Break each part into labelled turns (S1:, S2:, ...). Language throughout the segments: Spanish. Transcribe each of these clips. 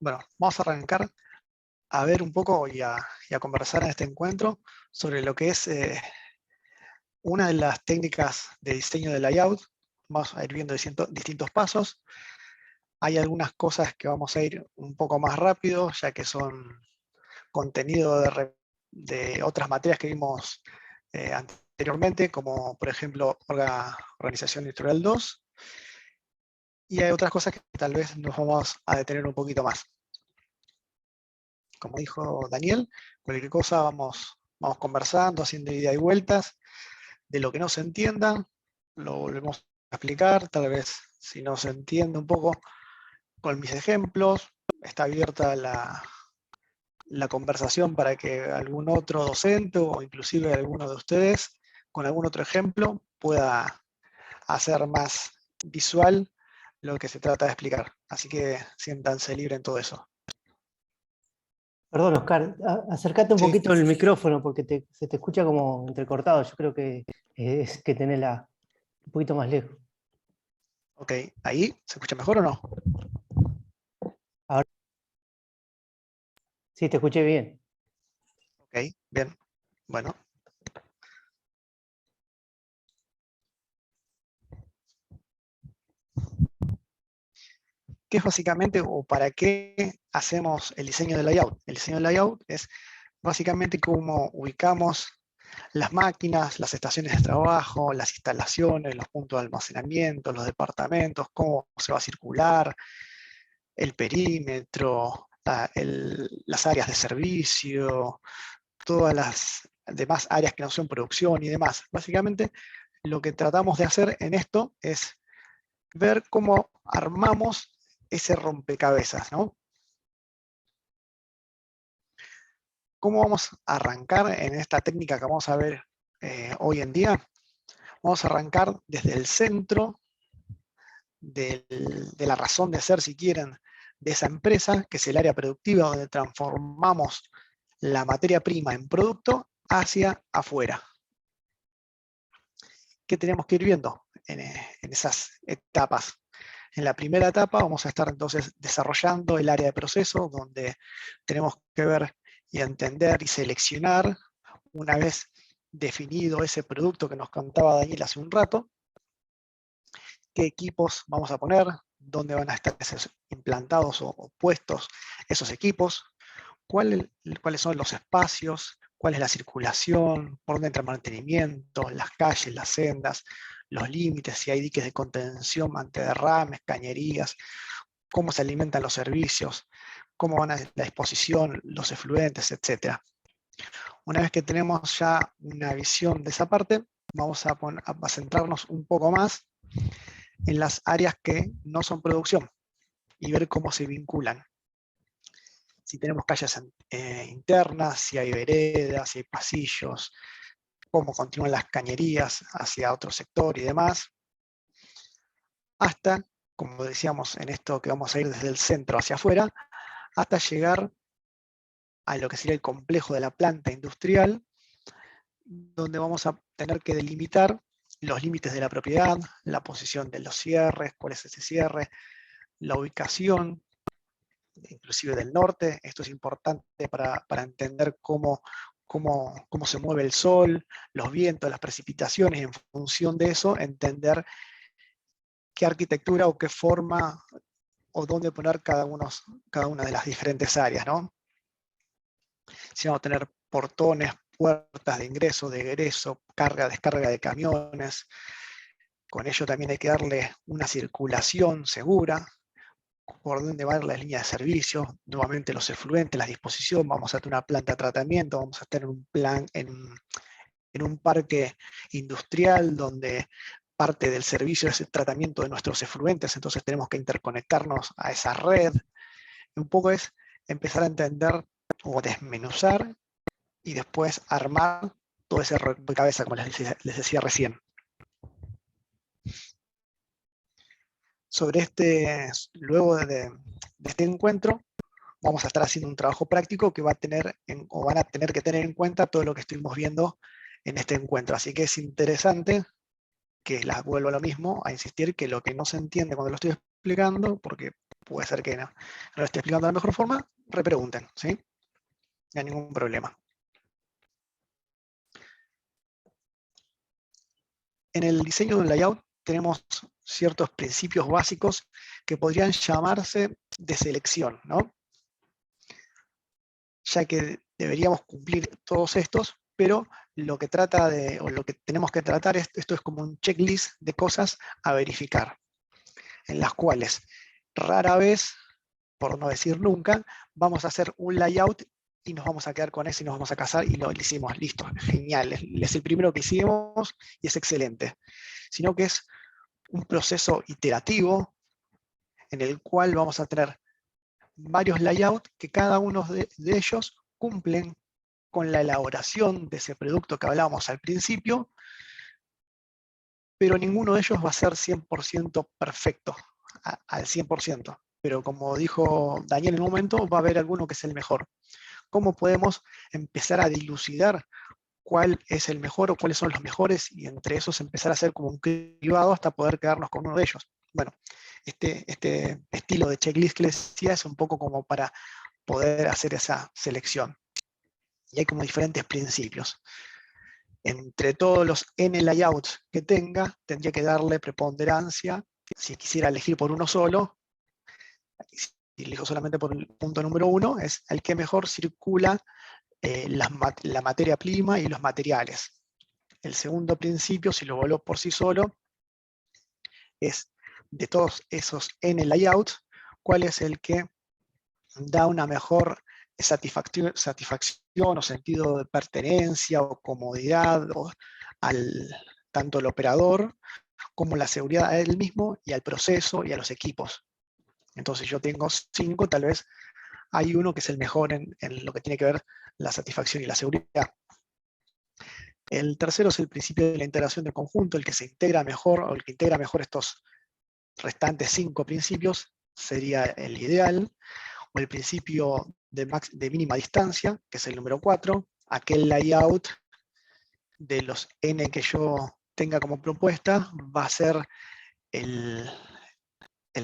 S1: Bueno, vamos a arrancar a ver un poco y a conversar en este encuentro sobre lo que es una de las técnicas de diseño de layout. Vamos a ir viendo distintos pasos. Hay algunas cosas que vamos a ir un poco más rápido, ya que son contenido de otras materias que vimos anteriormente, como por ejemplo Organización Industrial 2, y hay otras cosas que tal vez nos vamos a detener un poquito más. Como dijo Daniel, cualquier cosa vamos conversando, haciendo ida y vueltas. De lo que no se entienda, lo volvemos a explicar. Tal vez si no se entiende un poco con mis ejemplos, está abierta la conversación para que algún otro docente o inclusive alguno de ustedes con algún otro ejemplo pueda hacer más visual lo que se trata de explicar. Así que siéntanse libres en todo eso.
S2: Perdón, Oscar, acércate un
S1: Sí,
S2: poquito el micrófono porque se te escucha como entrecortado. Yo creo que es que tenés un poquito más lejos.
S1: ok. ¿Ahí se escucha mejor o no?
S2: Ahora sí, te escuché bien.
S1: Ok, bien. Bueno. ¿Qué es básicamente o para qué hacemos el diseño de layout? El diseño de layout es básicamente cómo ubicamos las máquinas, las estaciones de trabajo, las instalaciones, los puntos de almacenamiento, los departamentos, cómo se va a circular, el perímetro, las áreas de servicio, todas las demás áreas que no son producción y demás. Básicamente lo que tratamos de hacer en esto es ver cómo armamos ese rompecabezas, ¿no? ¿Cómo vamos a arrancar en esta técnica que vamos a ver hoy en día? Vamos a arrancar desde el centro de la razón de ser, si quieren, de esa empresa, que es el área productiva donde transformamos la materia prima en producto hacia afuera. ¿Qué tenemos que ir viendo en esas etapas? En la primera etapa vamos a estar entonces desarrollando el área de proceso, donde tenemos que ver y entender y seleccionar, una vez definido ese producto que nos contaba Daniel hace un rato, qué equipos vamos a poner, dónde van a estar implantados o puestos esos equipos, cuáles son los espacios, cuál es la circulación, por dónde entra el mantenimiento, las calles, las sendas, los límites, si hay diques de contención ante derrames, cañerías, cómo se alimentan los servicios, cómo van a la exposición, los efluentes, etc. Una vez que tenemos ya una visión de esa parte, vamos a centrarnos un poco más en las áreas que no son producción y ver cómo se vinculan. Si tenemos calles internas, si hay veredas, si hay pasillos, cómo continúan las cañerías hacia otro sector y demás, hasta, como decíamos en esto que vamos a ir desde el centro hacia afuera, hasta llegar a lo que sería el complejo de la planta industrial, donde vamos a tener que delimitar los límites de la propiedad, la posición de los cierres, cuál es ese cierre, la ubicación, inclusive del norte. Esto es importante para entender cómo se mueve el sol, los vientos, las precipitaciones, y en función de eso entender qué arquitectura o qué forma o dónde poner cada una de las diferentes áreas, ¿no? Si vamos a tener portones, puertas de ingreso, de egreso, carga, descarga de camiones, con ello también hay que darle una circulación segura, por dónde van las líneas de servicio, nuevamente los efluentes, la disposición, vamos a tener una planta de tratamiento, vamos a tener un plan en un parque industrial donde parte del servicio es el tratamiento de nuestros efluentes, entonces tenemos que interconectarnos a esa red. Un poco es empezar a entender o desmenuzar y después armar todo ese rompecabezas, como les decía recién. Sobre luego de este encuentro, vamos a estar haciendo un trabajo práctico que va a tener o van a tener que tener en cuenta todo lo que estuvimos viendo en este encuentro. Así que es interesante que vuelvo a lo mismo, a insistir que lo que no se entiende cuando lo estoy explicando, porque puede ser que no lo esté explicando de la mejor forma, repregunten, ¿sí? No hay ningún problema. En el diseño de un layout tenemos ciertos principios básicos que podrían llamarse de selección, ¿no? Ya que deberíamos cumplir todos estos, pero lo que lo que tenemos que tratar esto es como un checklist de cosas a verificar, en las cuales rara vez, por no decir nunca, vamos a hacer un layout y nos vamos a quedar con eso y nos vamos a casar y lo hicimos, listo, genial, es el primero que hicimos y es excelente, sino que es un proceso iterativo en el cual vamos a tener varios layouts que cada uno de ellos cumplen con la elaboración de ese producto que hablábamos al principio, pero ninguno de ellos va a ser 100% perfecto, al 100%. Pero como dijo Daniel en un momento, va a haber alguno que es el mejor. ¿Cómo podemos empezar a dilucidar cuál es el mejor o cuáles son los mejores y entre esos empezar a hacer como un cribado hasta poder quedarnos con uno de ellos? Bueno, este estilo de checklist que les decía es un poco como para poder hacer esa selección. Y hay como diferentes principios. Entre todos los N layouts que tenga, tendría que darle preponderancia. Si quisiera elegir por uno solo, si elijo solamente por el punto número 1, es el que mejor circula la materia prima y los materiales. El segundo principio, si lo evalúo por sí solo, es de todos esos N layouts, cuál es el que da una mejor satisfacción o sentido de pertenencia o comodidad tanto al operador como la seguridad a él mismo y al proceso y a los equipos. Entonces yo tengo 5, tal vez hay uno que es el mejor en lo que tiene que ver la satisfacción y la seguridad. El tercero es el principio de la integración de conjunto, el que se integra mejor o el que integra mejor estos restantes 5 principios sería el ideal, o el principio de mínima distancia, que es el número 4, aquel layout de los N que yo tenga como propuesta va a ser el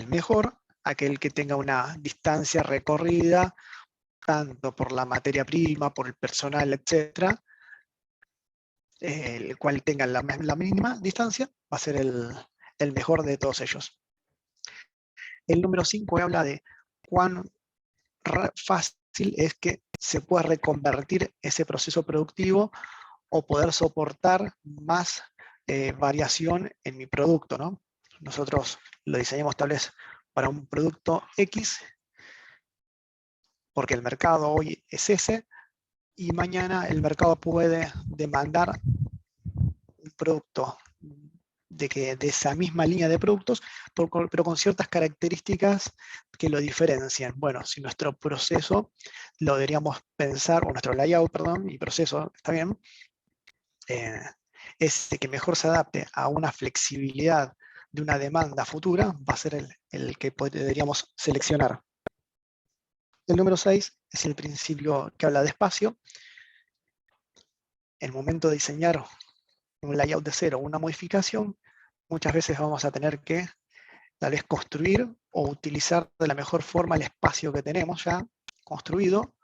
S1: mejor, aquel que tenga una distancia recorrida, tanto por la materia prima, por el personal, etc., el cual tenga la mínima distancia, va a ser el mejor de todos ellos. El número 5 habla de cuán fácil es que se pueda reconvertir ese proceso productivo o poder soportar más variación en mi producto, ¿no? Nosotros lo diseñamos tal vez para un producto X, porque el mercado hoy es ese, y mañana el mercado puede demandar un producto de esa misma línea de productos, pero con ciertas características que lo diferencian. Bueno, si nuestro proceso lo deberíamos pensar, o nuestro layout, perdón, y proceso, está bien, es que mejor se adapte a una flexibilidad de una demanda futura, va a ser el que deberíamos seleccionar. El número 6 es el principio que habla de espacio. En el momento de diseñar un layout de cero, una modificación, muchas veces vamos a tener que tal vez construir o utilizar de la mejor forma el espacio que tenemos ya construido,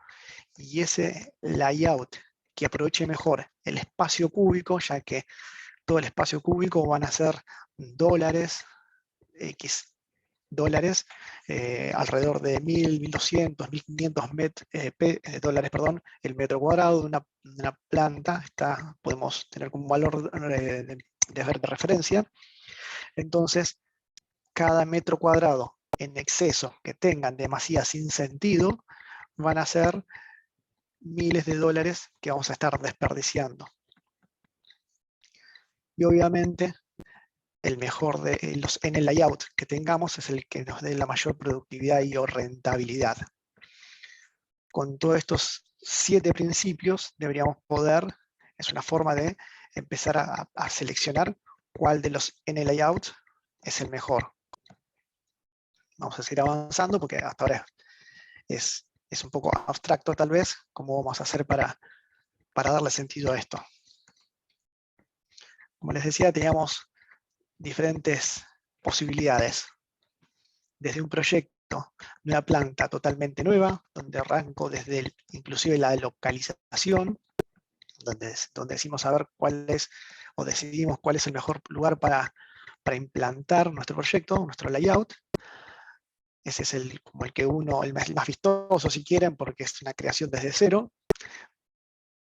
S1: y ese layout que aproveche mejor el espacio cúbico, ya que todo el espacio cúbico van a ser dólares, X dólares, alrededor de 1.000, 1.200, 1.500 dólares, perdón, el metro cuadrado de una planta, podemos tener como un valor de referencia. Entonces, cada metro cuadrado en exceso que tengan demasiado sin sentido, van a ser miles de dólares que vamos a estar desperdiciando. Y obviamente, el mejor en el layout que tengamos es el que nos dé la mayor productividad y o rentabilidad. Con todos estos 7 principios deberíamos poder, es una forma de empezar a seleccionar cuál de los N layouts es el mejor. Vamos a seguir avanzando porque hasta ahora es un poco abstracto tal vez, cómo vamos a hacer para darle sentido a esto. Como les decía, teníamos diferentes posibilidades. Desde un proyecto de una planta totalmente nueva, donde arranco desde inclusive la localización, donde decimos a ver cuál es, o decidimos cuál es el mejor lugar para implantar nuestro proyecto, nuestro layout. Ese es como el que el más vistoso si quieren, porque es una creación desde cero.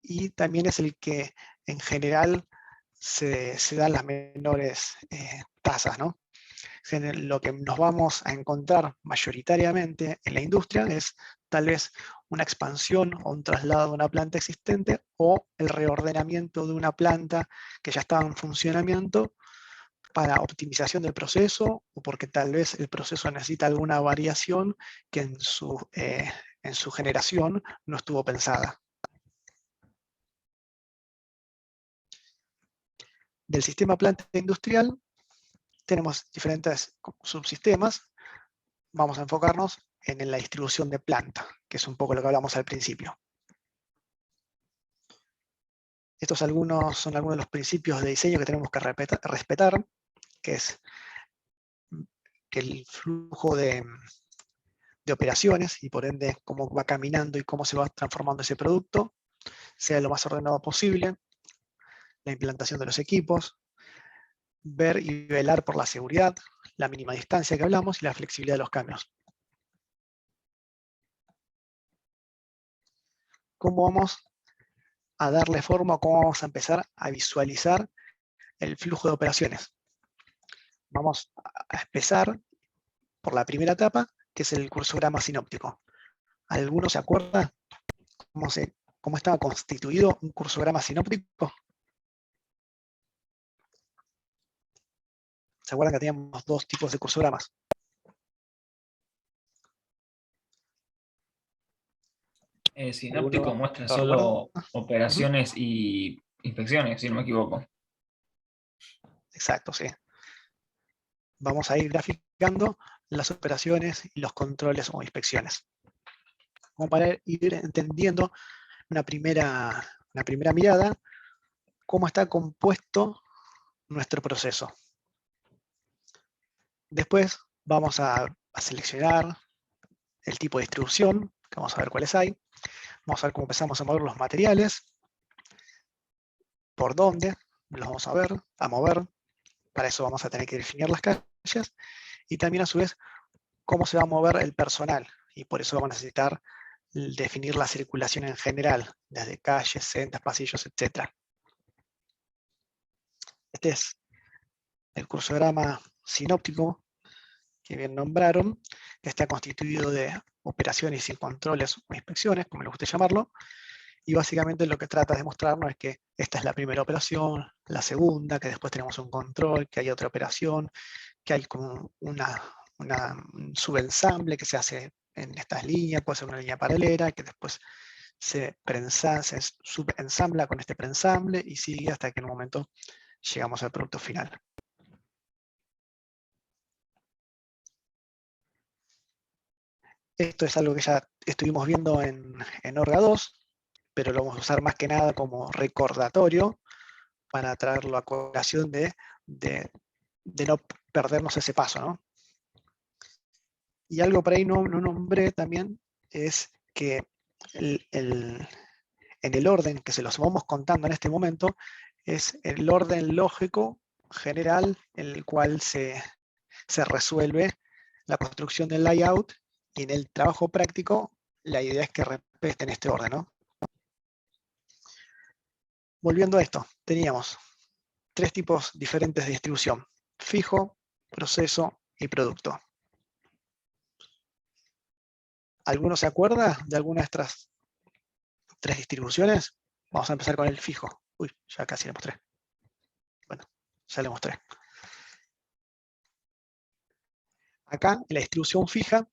S1: Y también es el que en general se dan las menores tasas, ¿no? Lo que nos vamos a encontrar mayoritariamente en la industria es tal vez una expansión o un traslado de una planta existente o el reordenamiento de una planta que ya estaba en funcionamiento para optimización del proceso o porque tal vez el proceso necesita alguna variación que en su generación no estuvo pensada. Del sistema planta industrial tenemos diferentes subsistemas. Vamos a enfocarnos en la distribución de planta, que es un poco lo que hablamos al principio. Estos son algunos de los principios de diseño que tenemos que respetar, que es que el flujo de operaciones y por ende cómo va caminando y cómo se va transformando ese producto sea lo más ordenado posible, la implantación de los equipos, ver y velar por la seguridad, la mínima distancia que hablamos y la flexibilidad de los cambios. ¿Cómo vamos a darle forma o cómo vamos a empezar a visualizar el flujo de operaciones? Vamos a empezar por la primera etapa, que es el cursograma sinóptico. ¿Alguno se acuerda cómo estaba constituido un cursograma sinóptico? ¿Se acuerdan que teníamos dos tipos de cursogramas?
S3: Sinóptico muestra
S1: ¿Lo recuerda?
S3: solo operaciones y inspecciones, si no me equivoco.
S1: Exacto, sí. Vamos a ir graficando las operaciones y los controles o inspecciones. Como para ir entendiendo una primera mirada, cómo está compuesto nuestro proceso. Después vamos a seleccionar el tipo de distribución, que vamos a ver cuáles hay. Vamos a ver cómo empezamos a mover los materiales, por dónde los vamos a mover. Para eso vamos a tener que definir las calles y también a su vez cómo se va a mover el personal. Y por eso vamos a necesitar definir la circulación en general, desde calles, sendas, pasillos, etc. Este es el cursograma sinóptico que bien nombraron, que está constituido de operaciones y controles o inspecciones, como le guste llamarlo, y básicamente lo que trata de mostrarnos es que esta es la primera operación, la segunda, que después tenemos un control, que hay otra operación, que hay como un subensamble que se hace en estas líneas, puede ser una línea paralela, que después se subensambla con este preensamble y sigue hasta que en un momento llegamos al producto final. Esto es algo que ya estuvimos viendo en Orga 2, pero lo vamos a usar más que nada como recordatorio para traerlo a colación de no perdernos ese paso, ¿no? Y algo por ahí no nombré también es que en el orden que se los vamos contando en este momento es el orden lógico general en el cual se resuelve la construcción del layout, y en el trabajo práctico la idea es que respeten este orden, ¿no? Volviendo a esto, teníamos tres tipos diferentes de distribución: fijo, proceso y producto. ¿Alguno se acuerda de alguna de estas tres distribuciones? Vamos a empezar con el fijo. Uy, ya casi le mostré. Bueno, ya le mostré. Acá, en la distribución fija,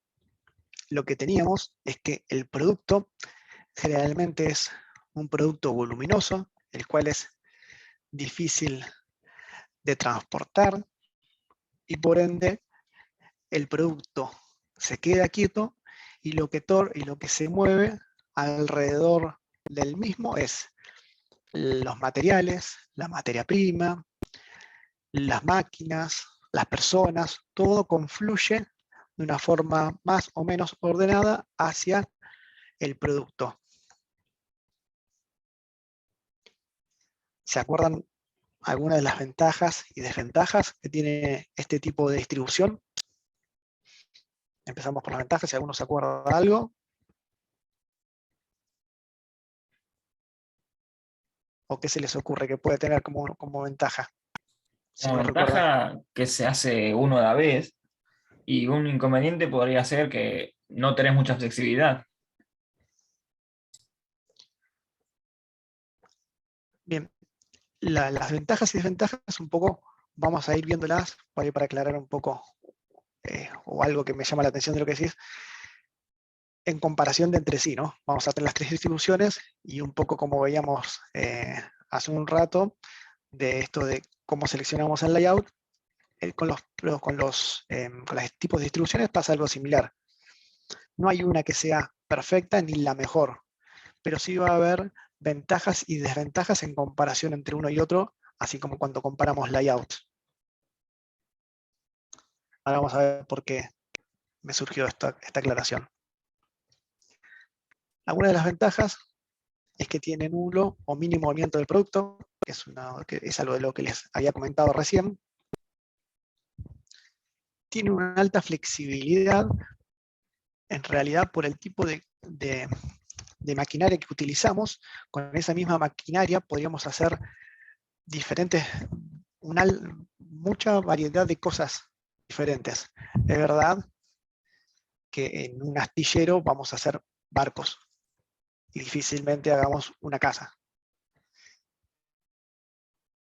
S1: lo que teníamos es que el producto generalmente es un producto voluminoso, el cual es difícil de transportar, y por ende el producto se queda quieto y lo que se mueve alrededor del mismo es los materiales, la materia prima, las máquinas, las personas, todo confluye de una forma más o menos ordenada hacia el producto. ¿Se acuerdan algunas de las ventajas y desventajas que tiene este tipo de distribución? Empezamos por las ventajas, si alguno se acuerda de algo. ¿O qué se les ocurre que puede tener como ventaja? Si
S3: Como
S1: no recuerdan.
S3: ventaja que se hace uno a la vez, y un inconveniente podría ser que no tenés mucha flexibilidad.
S1: Bien, las ventajas y desventajas un poco vamos a ir viéndolas para aclarar un poco, o algo que me llama la atención de lo que decís, en comparación de entre sí, ¿no? Vamos a tener las tres distribuciones y un poco como veíamos hace un rato, de esto de cómo seleccionamos el layout, con los tipos de distribuciones pasa algo similar. No hay una que sea perfecta ni la mejor, pero sí va a haber ventajas y desventajas en comparación entre uno y otro, así como cuando comparamos layouts. Ahora vamos a ver por qué me surgió esta aclaración. Algunas de las ventajas es que tiene nulo o mínimo movimiento del producto, que es algo de lo que les había comentado recién. Tiene una alta flexibilidad, en realidad por el tipo de maquinaria que utilizamos. Con esa misma maquinaria podríamos hacer mucha variedad de cosas diferentes. Es verdad que en un astillero vamos a hacer barcos y difícilmente hagamos una casa.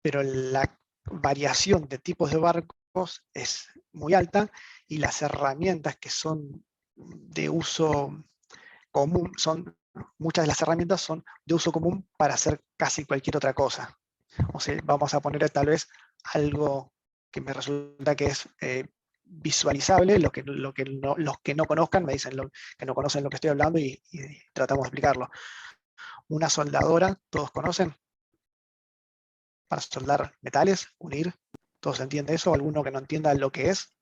S1: Pero la variación de tipos de barcos es muy alta y las herramientas que son de uso común, muchas de las herramientas son de uso común para hacer casi cualquier otra cosa. O sea, vamos a poner tal vez algo que me resulta que es visualizable, los que no conozcan me dicen que no conocen lo que estoy hablando y tratamos de explicarlo. Una soldadora, ¿todos conocen? Para soldar metales, unir, ¿todos entienden eso? ¿Alguno que no entienda lo que es?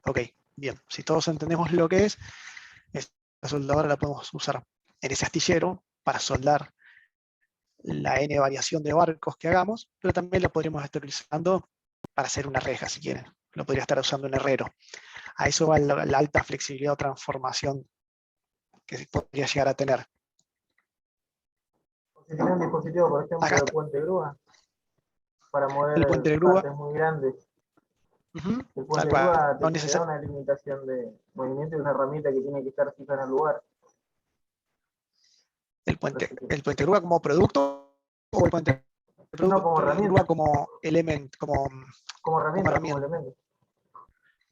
S1: Ok, bien, si todos entendemos lo que es, esta soldadora la podemos usar en ese astillero para soldar la N variación de barcos que hagamos, pero también la podríamos estar utilizando para hacer una reja, si quieren. Lo podría estar usando un herrero. A eso va la alta flexibilidad o transformación que podría llegar a tener.
S4: Si tiene un dispositivo, por ejemplo,
S1: Acá
S4: de
S1: está,
S4: puente grúa, para
S1: el
S4: mover
S1: puente de grúa.
S4: partes muy grandes, el
S1: Tal
S4: puente de
S1: cual,
S4: grúa
S1: no
S4: te da una limitación de movimiento y una herramienta que tiene que estar fija en el lugar.
S1: el puente grúa como producto o el puente
S4: No como
S1: grúa
S4: herramienta,
S1: como elemento,
S4: como elemento.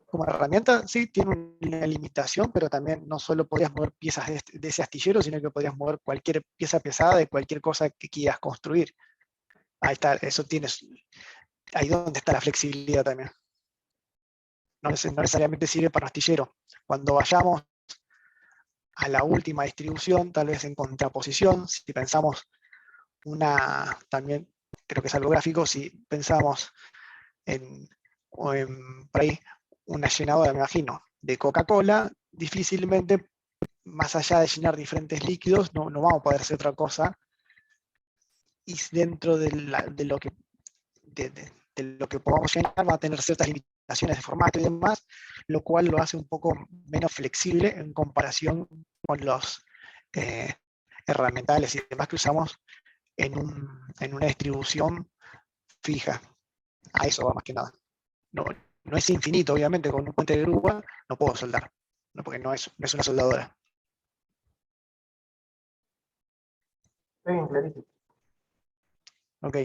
S1: Como herramienta, sí, tiene una limitación, pero también no solo podrías mover piezas de ese astillero, sino que podrías mover cualquier pieza pesada de cualquier cosa que quieras construir. Ahí está, eso tienes, ahí donde está la flexibilidad también. No necesariamente sirve para un astillero. Cuando vayamos a la última distribución, tal vez en contraposición, si pensamos también creo que es algo gráfico, si pensamos por ahí, una llenadora, me imagino, de Coca-Cola, difícilmente, más allá de llenar diferentes líquidos, no vamos a poder hacer otra cosa. Y dentro de lo que podamos llenar va a tener ciertas limitaciones de formato y demás, lo cual lo hace un poco menos flexible en comparación con los herramientales y demás que usamos en una distribución fija. A eso va más que nada. No es infinito, obviamente, con un puente de grúa no puedo soldar, no, porque no es una soldadora.
S4: Está bien clarísimo.
S1: Ok.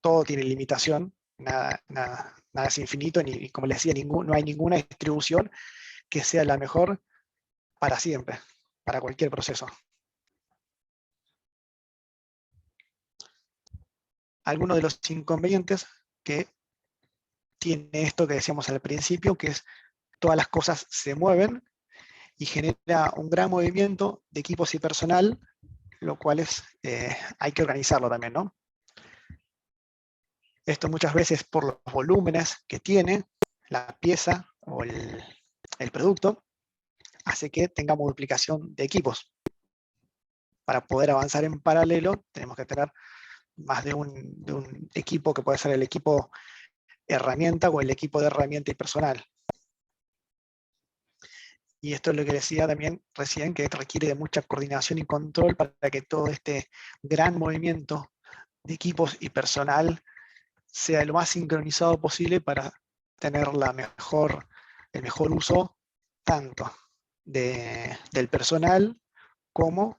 S1: Todo tiene limitación, nada es infinito, ni como les decía, no hay ninguna distribución que sea la mejor para siempre, para cualquier proceso. Algunos de los inconvenientes que tiene esto que decíamos al principio, que es todas las cosas se mueven y genera un gran movimiento de equipos y personal, lo cual hay que organizarlo también, ¿no? Esto muchas veces por los volúmenes que tiene la pieza o el producto, hace que tengamos duplicación de equipos. Para poder avanzar en paralelo, tenemos que tener más de un equipo, que puede ser el equipo herramienta o el equipo de herramienta y personal. Y esto es lo que decía también recién, que requiere de mucha coordinación y control para que todo este gran movimiento de equipos y personal sea lo más sincronizado posible para tener el mejor uso tanto del personal como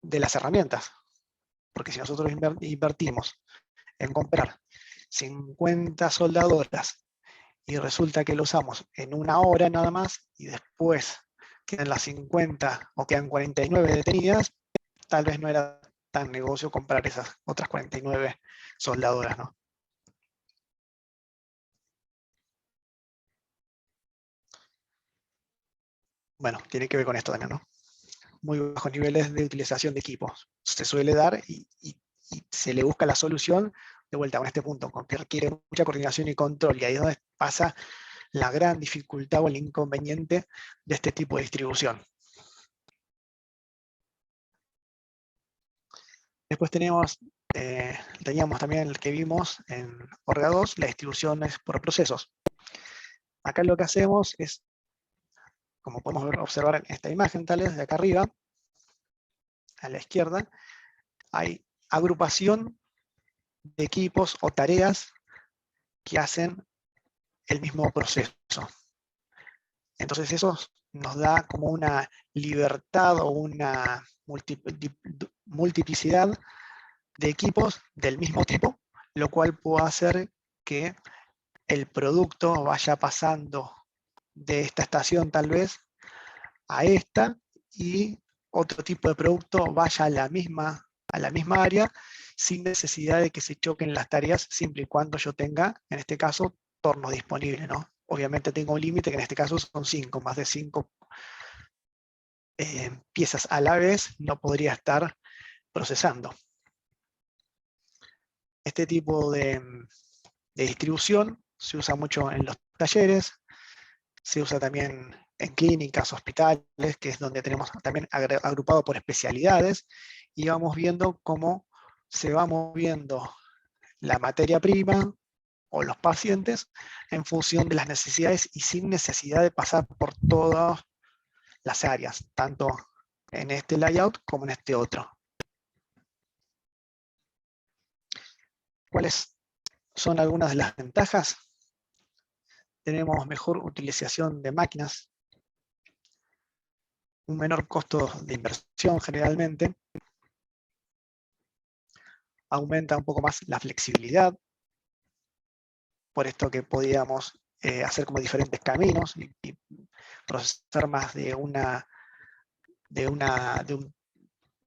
S1: de las herramientas. Porque si nosotros invertimos en comprar 50 soldadoras y resulta que lo usamos en 1 hora nada más y después quedan las 50 o quedan 49 detenidas, tal vez no era tan negocio comprar esas otras 49 soldadoras, ¿no? Bueno, tiene que ver con esto también, ¿no? Muy bajos niveles de utilización de equipos. Se suele dar y se le busca la solución de vuelta con este punto, que requiere mucha coordinación y control, y ahí es donde pasa la gran dificultad o el inconveniente de este tipo de distribución. Después teníamos también el que vimos en Orga 2, la distribución es por procesos. Acá lo que hacemos es, como podemos observar en esta imagen, tal vez de acá arriba, a la izquierda, hay agrupación de equipos o tareas que hacen el mismo proceso. Entonces eso nos da como una libertad o una multiplicidad de equipos del mismo tipo, lo cual puede hacer que el producto vaya pasando de esta estación tal vez a esta, y otro tipo de producto vaya a la misma área sin necesidad de que se choquen las tareas, siempre y cuando yo tenga, en este caso, tornos disponibles, ¿no? Obviamente tengo un límite, que en este caso son 5, más de 5 piezas a la vez no podría estar procesando. Este tipo de distribución se usa mucho en los talleres, se usa también en clínicas, hospitales, que es donde tenemos también agrupado por especialidades, y vamos viendo cómo se va moviendo la materia prima o los pacientes en función de las necesidades y sin necesidad de pasar por todas las áreas, tanto en este layout como en este otro. ¿Cuáles son algunas de las ventajas? Tenemos mejor utilización de máquinas, un menor costo de inversión generalmente, aumenta un poco más la flexibilidad, por esto que podíamos hacer como diferentes caminos y procesar más de un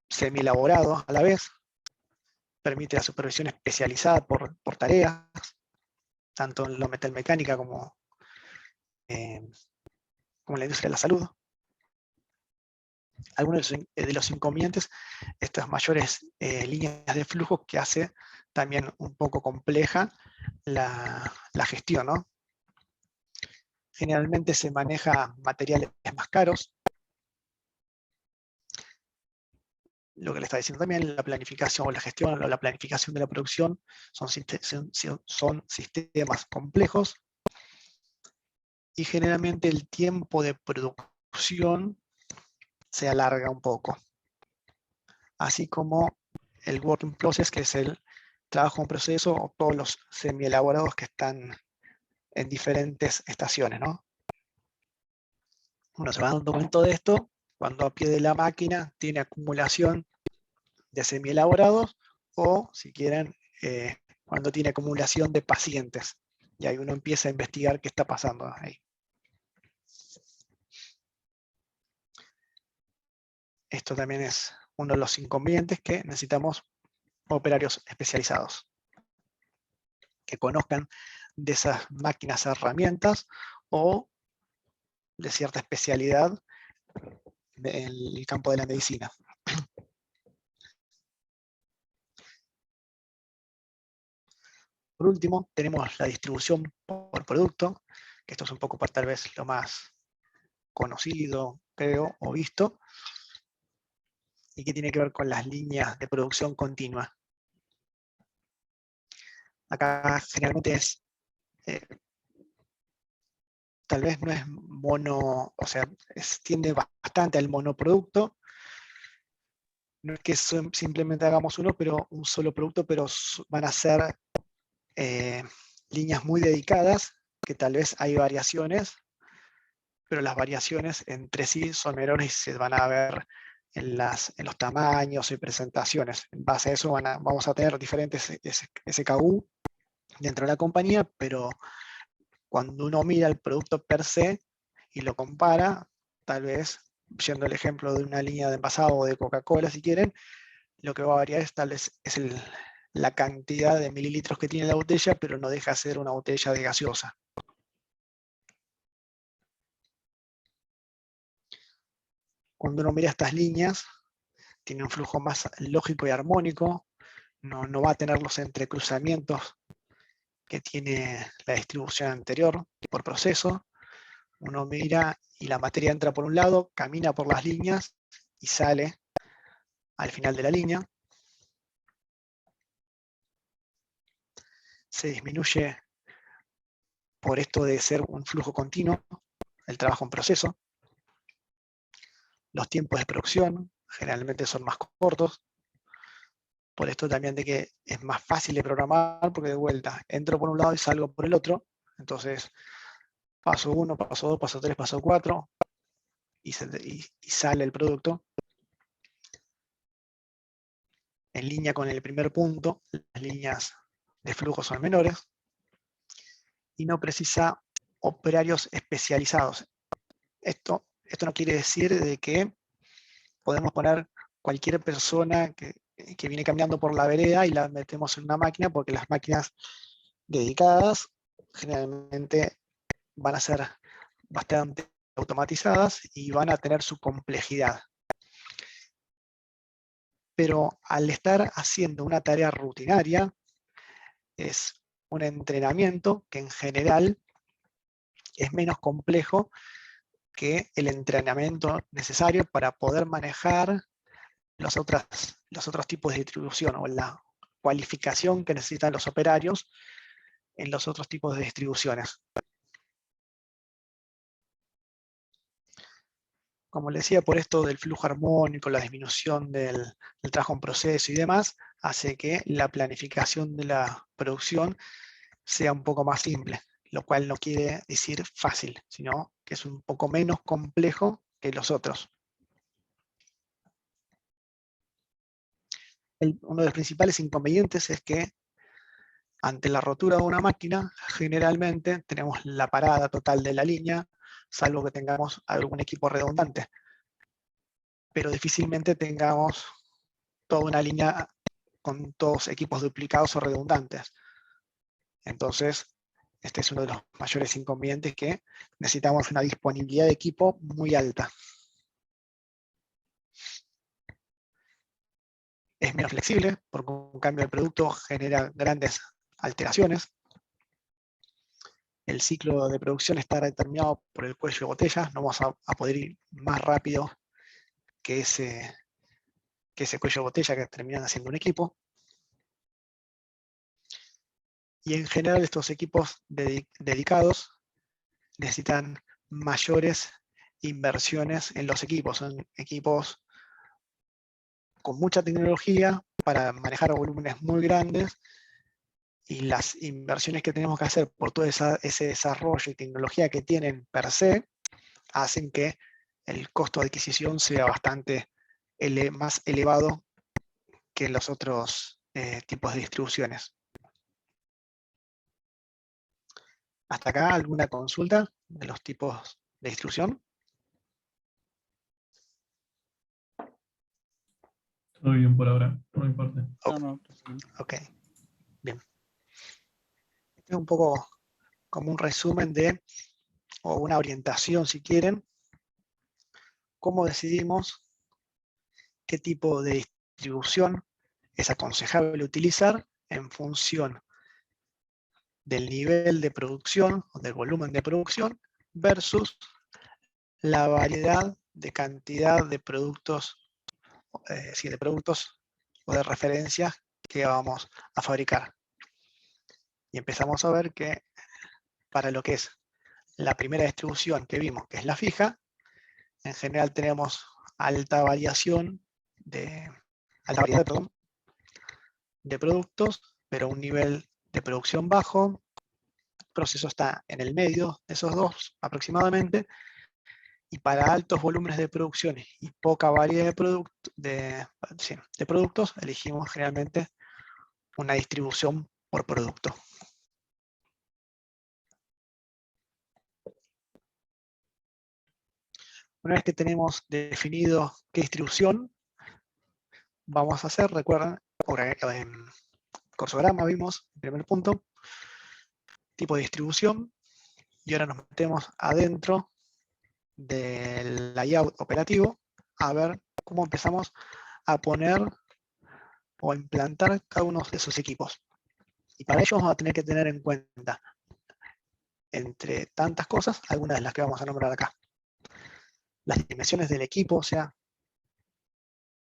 S1: semi-elaborado a la vez, permite la supervisión especializada por tareas, tanto en la metalmecánica como en la industria de la salud. Algunos de los inconvenientes, estas mayores líneas de flujo que hace también un poco compleja la gestión, ¿no? Generalmente se maneja materiales más caros. Lo que le está diciendo también, la planificación o la gestión o la planificación de la producción son sistemas complejos, y generalmente el tiempo de producción se alarga un poco. Así como el work in process, que es el trabajo en proceso, o todos los semi-elaborados que están en diferentes estaciones, ¿no? Uno se va dando cuenta de esto cuando a pie de la máquina tiene acumulación de semi-elaborados, o si quieren, cuando tiene acumulación de pacientes. Y ahí uno empieza a investigar qué está pasando ahí. Esto también es uno de los inconvenientes, que necesitamos operarios especializados, que conozcan de esas máquinas, herramientas, o de cierta especialidad en el campo de la medicina. Por último, tenemos la distribución por producto, que esto es un poco tal vez lo más conocido, creo, o visto, y que tiene que ver con las líneas de producción continua. Acá generalmente es, tal vez no es mono, o sea, tiende bastante al monoproducto. No es que simplemente hagamos un solo producto, pero van a ser líneas muy dedicadas, que tal vez hay variaciones, pero las variaciones entre sí son menores y se van a ver en los tamaños y presentaciones. En base a eso vamos a tener diferentes SKU dentro de la compañía, pero cuando uno mira el producto per se y lo compara, tal vez, siendo el ejemplo de una línea de envasado o de Coca-Cola, si quieren, lo que va a variar es tal vez la cantidad de mililitros que tiene la botella, pero no deja de ser una botella de gaseosa. Cuando uno mira estas líneas, tiene un flujo más lógico y armónico, no va a tener los entrecruzamientos que tiene la distribución anterior por proceso. Uno mira y la materia entra por un lado, camina por las líneas y sale al final de la línea. Se disminuye por esto de ser un flujo continuo, el trabajo en proceso. Los tiempos de producción generalmente son más cortos, por esto también de que es más fácil de programar, porque de vuelta entro por un lado y salgo por el otro. Entonces, paso 1, paso 2, paso 3, paso 4, y sale el producto. En línea con el primer punto, las líneas de flujo son menores, y no precisa operarios especializados. Esto no quiere decir de que podemos poner cualquier persona que viene caminando por la vereda y la metemos en una máquina, porque las máquinas dedicadas generalmente van a ser bastante automatizadas y van a tener su complejidad. Pero al estar haciendo una tarea rutinaria, es un entrenamiento que en general es menos complejo que el entrenamiento necesario para poder manejar los otros tipos de distribución, o la cualificación que necesitan los operarios en los otros tipos de distribuciones. Como les decía, por esto del flujo armónico, la disminución del trabajo en proceso y demás, hace que la planificación de la producción sea un poco más simple, lo cual no quiere decir fácil, sino que es un poco menos complejo que los otros. Uno de los principales inconvenientes es que ante la rotura de una máquina, generalmente tenemos la parada total de la línea, salvo que tengamos algún equipo redundante. Pero difícilmente tengamos toda una línea con todos equipos duplicados o redundantes. Entonces, este es uno de los mayores inconvenientes, que necesitamos una disponibilidad de equipo muy alta. Es menos flexible, porque un cambio del producto genera grandes alteraciones. El ciclo de producción está determinado por el cuello de botella, no vamos a poder ir más rápido que ese cuello de botella que terminan haciendo un equipo. Y en general estos equipos dedicados necesitan mayores inversiones en los equipos. Son equipos con mucha tecnología para manejar volúmenes muy grandes, y las inversiones que tenemos que hacer por todo ese desarrollo y tecnología que tienen per se, hacen que el costo de adquisición sea bastante más elevado que los otros tipos de distribuciones. ¿Hasta acá alguna consulta de los tipos de distribución?
S5: Todo bien por ahora, no me importa.
S1: Ok, bien. Este es un poco como un resumen o una orientación, si quieren, cómo decidimos qué tipo de distribución es aconsejable utilizar en función del nivel de producción o del volumen de producción versus la variedad de cantidad de productos, sí, de productos o de referencias que vamos a fabricar. Y empezamos a ver que para lo que es la primera distribución que vimos, que es la fija, en general tenemos alta variación alta variedad, perdón, de productos, pero un nivel de producción bajo. El proceso está en el medio de esos dos aproximadamente. Y para altos volúmenes de producción y poca variedad de productos, elegimos generalmente una distribución por producto. Una vez que tenemos definido qué distribución vamos a hacer, recuerden, en cursograma vimos, el primer punto, tipo de distribución, y ahora nos metemos adentro del layout operativo a ver cómo empezamos a poner o a implantar cada uno de esos equipos. Y para ello vamos a tener que tener en cuenta, entre tantas cosas, algunas de las que vamos a nombrar acá. Las dimensiones del equipo, o sea,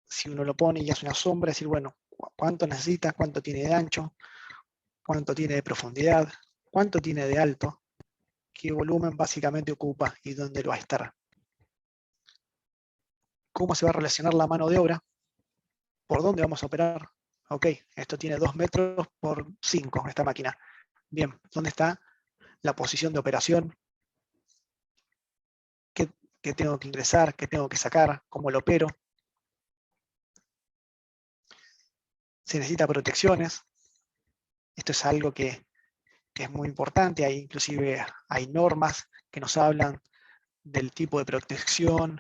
S1: si uno lo pone y hace una sombra, decir, bueno, cuánto necesita, cuánto tiene de ancho, cuánto tiene de profundidad, cuánto tiene de alto, qué volumen básicamente ocupa y dónde lo va a estar. Cómo se va a relacionar la mano de obra, por dónde vamos a operar. Ok, esto tiene 2 metros por 5, esta máquina. Bien, ¿dónde está la posición de operación? ¿Qué tengo que ingresar? ¿Qué tengo que sacar? ¿Cómo lo opero? Se necesita protecciones. Esto es algo que es muy importante. Inclusive hay normas que nos hablan del tipo de protección,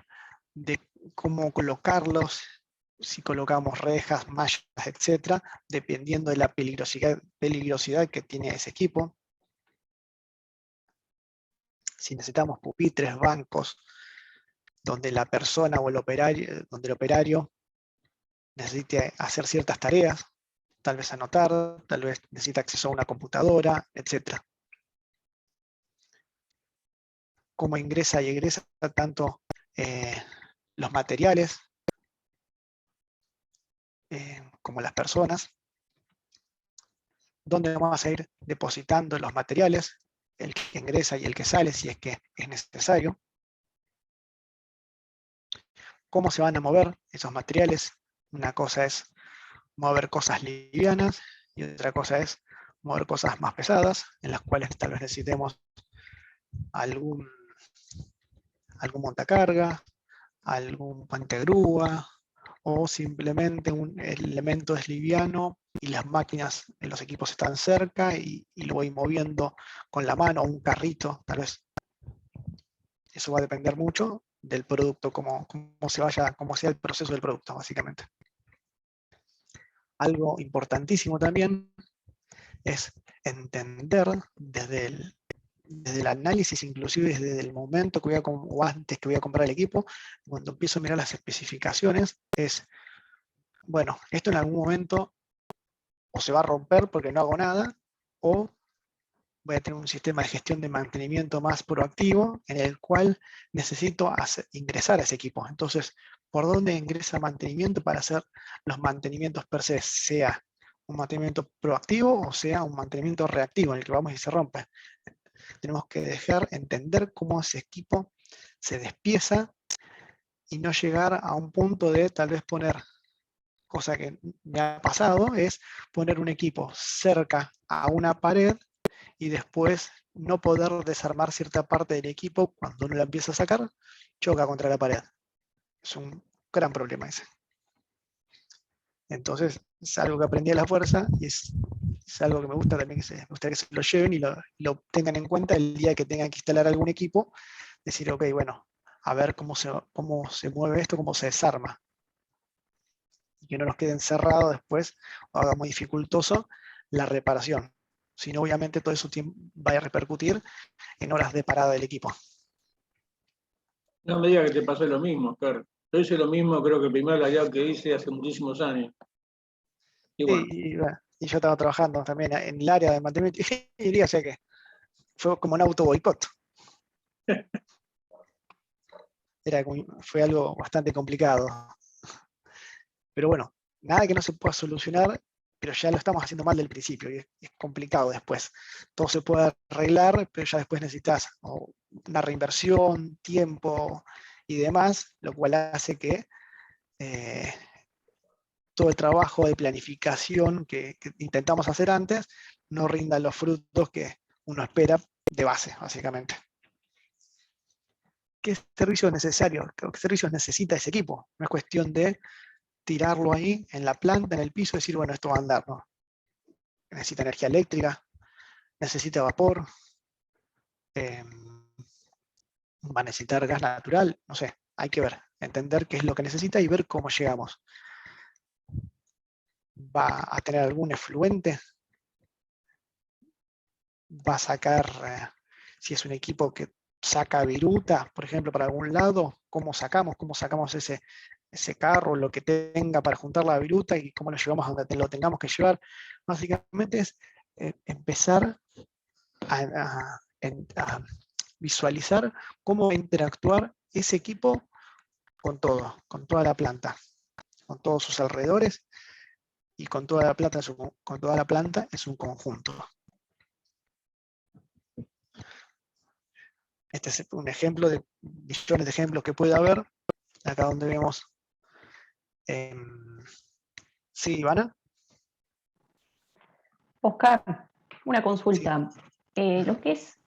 S1: de cómo colocarlos, si colocamos rejas, mallas, etcétera, dependiendo de la peligrosidad que tiene ese equipo. Si necesitamos pupitres, bancos, donde la persona o el operario necesite hacer ciertas tareas, tal vez anotar, tal vez necesita acceso a una computadora, etc. Cómo ingresa y egresa tanto los materiales como las personas, dónde vamos a ir depositando los materiales, el que ingresa y el que sale si es que es necesario, cómo se van a mover esos materiales. Una cosa es mover cosas livianas y otra cosa es mover cosas más pesadas, en las cuales tal vez necesitemos algún montacarga, algún puente grúa, o simplemente el elemento es liviano y las máquinas en los equipos están cerca y lo voy moviendo con la mano, o un carrito, tal vez. Eso va a depender mucho del producto, cómo sea el proceso del producto, básicamente. Algo importantísimo también es entender desde el análisis, inclusive desde el momento que o antes que voy a comprar el equipo, cuando empiezo a mirar las especificaciones, es, bueno, esto en algún momento o se va a romper porque no hago nada, o voy a tener un sistema de gestión de mantenimiento más proactivo en el cual necesito ingresar a ese equipo. Entonces, ¿por dónde ingresa mantenimiento para hacer los mantenimientos per se? Sea un mantenimiento proactivo o sea un mantenimiento reactivo en el que vamos y se rompe. Tenemos que entender cómo ese equipo se despieza y no llegar a un punto de tal vez poner, cosa que me ha pasado, es poner un equipo cerca a una pared y después no poder desarmar cierta parte del equipo cuando uno la empieza a sacar, choca contra la pared. Es un gran problema ese. Entonces, es algo que aprendí a la fuerza y es algo que me gusta también, me gustaría que se lo lleven y lo tengan en cuenta el día que tengan que instalar algún equipo, decir, ok, bueno, a ver cómo se mueve esto, cómo se desarma. Y que no nos quede encerrado después o haga muy dificultoso la reparación. Si no, obviamente todo eso va a repercutir en horas de parada del equipo.
S6: No me digas que te pasó lo mismo, Oscar. Yo hice lo mismo, creo que el primer layout que hice hace muchísimos años. Y bueno,
S1: y yo estaba trabajando también en el área de mantenimiento y ingeniería, o sea que fue como un auto boicot. Fue algo bastante complicado. Pero bueno, nada que no se pueda solucionar, pero ya lo estamos haciendo mal del principio y es complicado después. Todo se puede arreglar, pero ya después necesitas una reinversión, tiempo y demás, lo cual hace que todo el trabajo de planificación que intentamos hacer antes no rinda los frutos que uno espera de base, básicamente. ¿Qué servicio es necesario? ¿Qué servicios necesita ese equipo? No es cuestión de tirarlo ahí en la planta, en el piso, y decir, bueno, esto va a andar, ¿no? Necesita energía eléctrica, necesita vapor, va a necesitar gas natural, no sé, hay que ver, entender qué es lo que necesita y ver cómo llegamos. ¿Va a tener algún efluente? ¿Va a sacar, si es un equipo que saca viruta, por ejemplo, para algún lado, cómo sacamos ese carro, lo que tenga para juntar la viruta y cómo lo llevamos a donde lo tengamos que llevar? Básicamente es empezar a visualizar cómo va a interactuar ese equipo con todo, con toda la planta, con todos sus alrededores y con toda la planta en su conjunto. Este es un ejemplo de millones de ejemplos que puede haber. Acá donde vemos... sí, Ivana.
S7: Oscar, una consulta. Lo que es,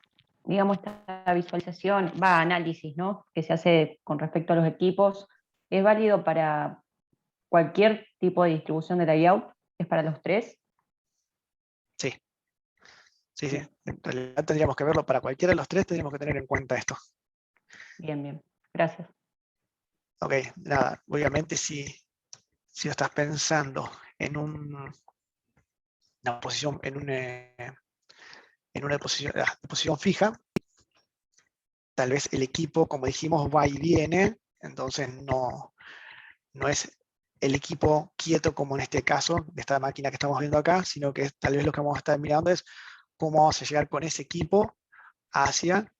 S7: digamos, esta visualización, análisis, ¿no?, que se hace con respecto a los equipos, ¿es válido para cualquier tipo de distribución de layout? ¿Es para los tres?
S1: Sí. Sí, sí. En realidad tendríamos que verlo para cualquiera de los tres, tendríamos que tener en cuenta esto.
S7: Bien, bien. Gracias.
S1: Ok, nada. Obviamente si lo estás pensando en una posición, en una posición fija, tal vez el equipo, como dijimos, va y viene, entonces no es el equipo quieto como en este caso, de esta máquina que estamos viendo acá, sino que tal vez lo que vamos a estar mirando es cómo vamos a llegar con ese equipo hacia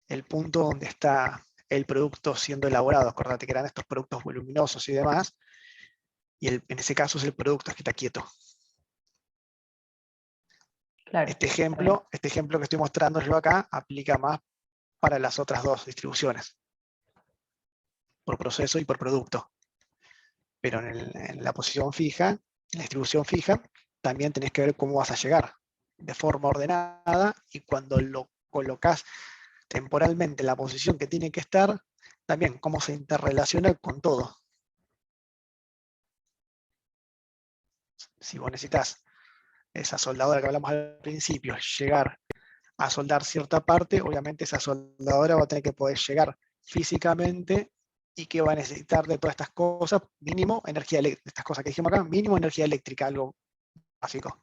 S1: el punto donde está el producto siendo elaborado. Acordate que eran estos productos voluminosos y demás, y en ese caso es el producto que está quieto.
S7: Claro.
S1: Este ejemplo que estoy mostrándoslo acá aplica más para las otras dos distribuciones, por proceso y por producto. Pero en la posición fija, en la distribución fija, también tenés que ver cómo vas a llegar de forma ordenada, y cuando lo colocas temporalmente en la posición que tiene que estar, también cómo se interrelaciona con todo. Si vos necesitas esa soldadora que hablamos al principio, llegar a soldar cierta parte, obviamente esa soldadora va a tener que poder llegar físicamente, y que va a necesitar de todas estas cosas, mínimo energía eléctrica, estas cosas que dijimos acá, mínimo energía eléctrica, algo básico.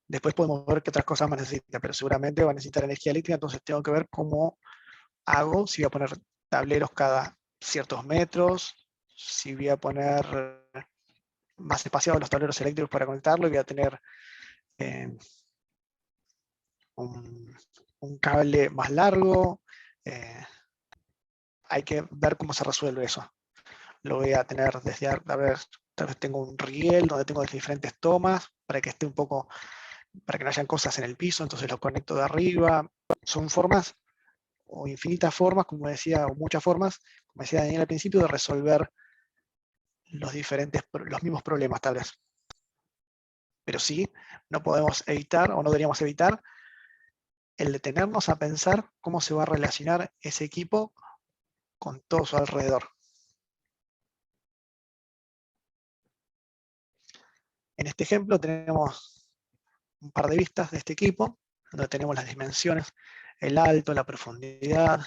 S1: Después podemos ver qué otras cosas más necesita, pero seguramente va a necesitar energía eléctrica, entonces tengo que ver cómo hago, si voy a poner tableros cada ciertos metros, si voy a poner más espaciados los tableros eléctricos para conectarlo, y voy a tener un cable más largo. Hay que ver cómo se resuelve eso. Lo voy a tener desde, a ver, tal vez tengo un riel donde tengo diferentes tomas para que esté un poco, para que no hayan cosas en el piso, entonces lo conecto de arriba. Son formas, o infinitas formas, como decía, o muchas formas, como decía Daniel al principio, de resolver los mismos problemas tal vez. Pero sí, no podemos evitar, o no deberíamos evitar, el detenernos a pensar cómo se va a relacionar ese equipo con todo su alrededor. En este ejemplo tenemos un par de vistas de este equipo, donde tenemos las dimensiones, el alto, la profundidad.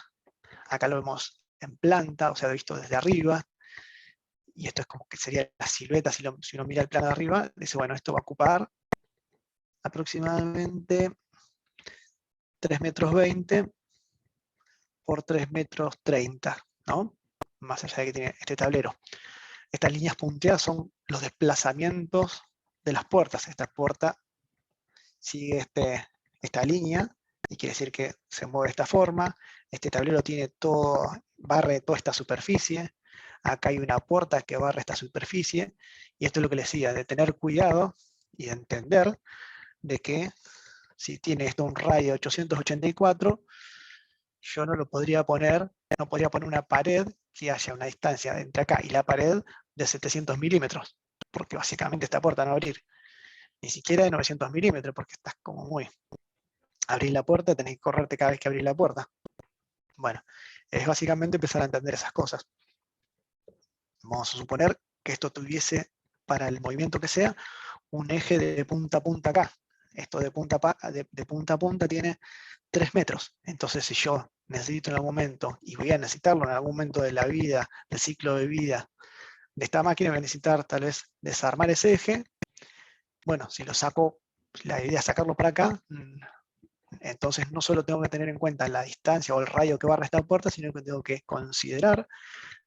S1: Acá lo vemos en planta, o sea, visto desde arriba. Y esto es como que sería la silueta, si uno mira el plano de arriba, dice, bueno, esto va a ocupar aproximadamente 3,20 m por 3,30 m, ¿no? Más allá de que tiene este tablero. Estas líneas punteadas son los desplazamientos de las puertas. Esta puerta sigue esta línea y quiere decir que se mueve de esta forma. Este tablero tiene todo, barre toda esta superficie. Acá hay una puerta que barre esta superficie. Y esto es lo que les decía, de tener cuidado y de entender de que si tiene esto un radio de 884, yo no podría poner una pared que haya una distancia entre acá y la pared de 700 milímetros, porque básicamente esta puerta no va a abrir, ni siquiera de 900 milímetros, porque estás como muy... Abrir la puerta, tenés que correrte cada vez que abrís la puerta. Bueno, es básicamente empezar a entender esas cosas. Vamos a suponer que esto tuviese, para el movimiento que sea, un eje de punta a punta acá. Esto de punta a punta tiene 3 metros. Entonces, si yo necesito en algún momento, y voy a necesitarlo en algún momento de la vida, del ciclo de vida de esta máquina, voy a necesitar tal vez desarmar ese eje. Bueno, si lo saco, la idea es sacarlo para acá, entonces no solo tengo que tener en cuenta la distancia o el radio que barra esta puerta, sino que tengo que considerar